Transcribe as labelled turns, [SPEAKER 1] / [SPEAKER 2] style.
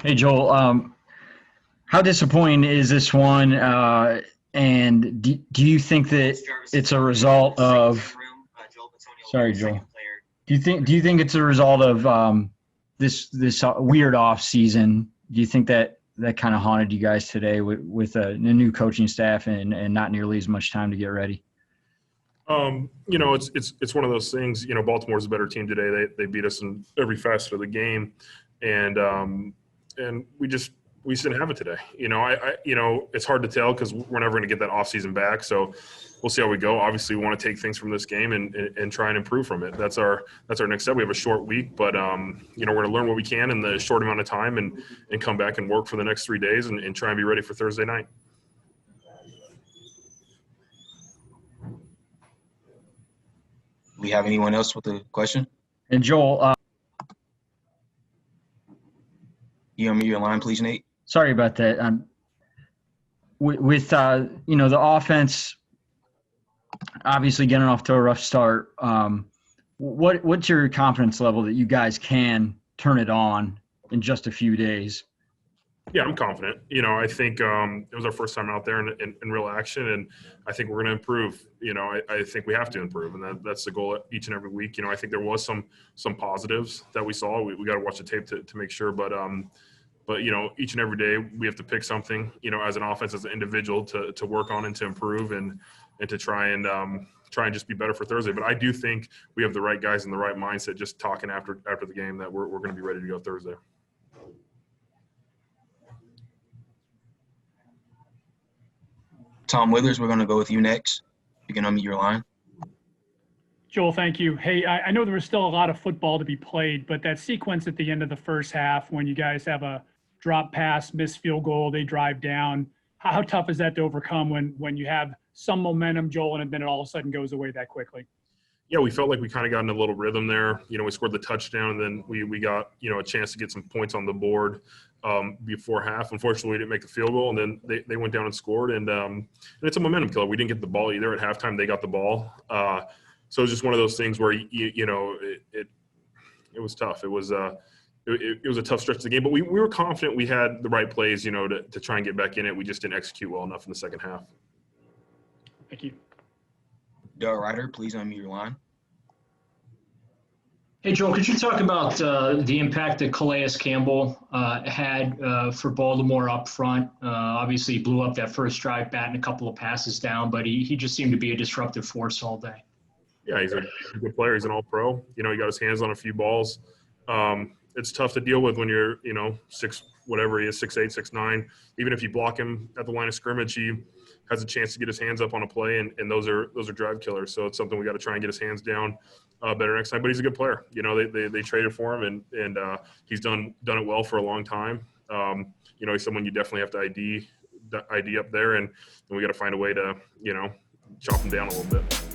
[SPEAKER 1] Hey, Joel. How disappointing is this one? And do you think that it's a result of? Sorry, Joel. Do you think it's a result of this weird off season? Do you think that kind of haunted you guys today with a new coaching staff and not nearly as much time to get ready?
[SPEAKER 2] It's one of those things. Baltimore's a better team today. They beat us in every facet of the game, and we just didn't have it today. It's hard to tell because we're never going to get that offseason back. So we'll see how we go. Obviously, we want to take things from this game and try and improve from it. That's our next step. We have a short week, but we're going to learn what we can in the short amount of time and come back and work for the next 3 days and try and be ready for Thursday night.
[SPEAKER 3] We have anyone else with a question?
[SPEAKER 1] And Joel,
[SPEAKER 3] You unmute your line, please, Nate.
[SPEAKER 1] sorry about that. With the offense obviously getting off to a rough start. What's your confidence level that you guys can turn it on in just a few days?
[SPEAKER 2] Yeah, I'm confident. I think it was our first time out there in real action, and I think we're going to improve. I think we have to improve, and that's the goal each and every week. I think there was some positives that we saw. We got to watch the tape to make sure, but each and every day we have to pick something, as an offense, as an individual, to work on and to improve and to try and just be better for Thursday. But I do think we have the right guys and the right mindset. Just talking after the game, that we're going to be ready to go Thursday.
[SPEAKER 3] Tom Withers, we're going to go with you next. You can unmute your line.
[SPEAKER 4] Joel, thank you. Hey, I know there was still a lot of football to be played, but that sequence at the end of the first half when you guys have a drop pass, missed field goal, they drive down, how tough is that to overcome when you have some momentum, Joel, and then it all of a sudden goes away that quickly?
[SPEAKER 2] Yeah, we felt like we kind of got in a little rhythm there. We scored the touchdown, and then we got, a chance to get some points on the board before half. Unfortunately, we didn't make the field goal, and then they went down and scored. And it's a momentum killer. We didn't get the ball either at halftime. They got the ball. So it was just one of those things where, it was tough. It was a tough stretch of the game. But we were confident we had the right plays, to try and get back in it. We just didn't execute well enough in the second half.
[SPEAKER 4] Thank you.
[SPEAKER 3] Doug Ryder, please unmute your line.
[SPEAKER 5] Hey, Joel, could you talk about the impact that Calais Campbell had for Baltimore up front? Obviously, he blew up that first drive, batting a couple of passes down, but he just seemed to be a disruptive force all day.
[SPEAKER 2] Yeah, he's a good player. He's an all-pro. He got his hands on a few balls. It's tough to deal with when you're, 6'8", 6'9". Even if you block him at the line of scrimmage, he has a chance to get his hands up on a play, and those are drive killers. So it's something we got to try and get his hands down better next time. But he's a good player. They traded for him, and he's done it well for a long time. He's someone you definitely have to ID up there, and we got to find a way to chop him down a little bit.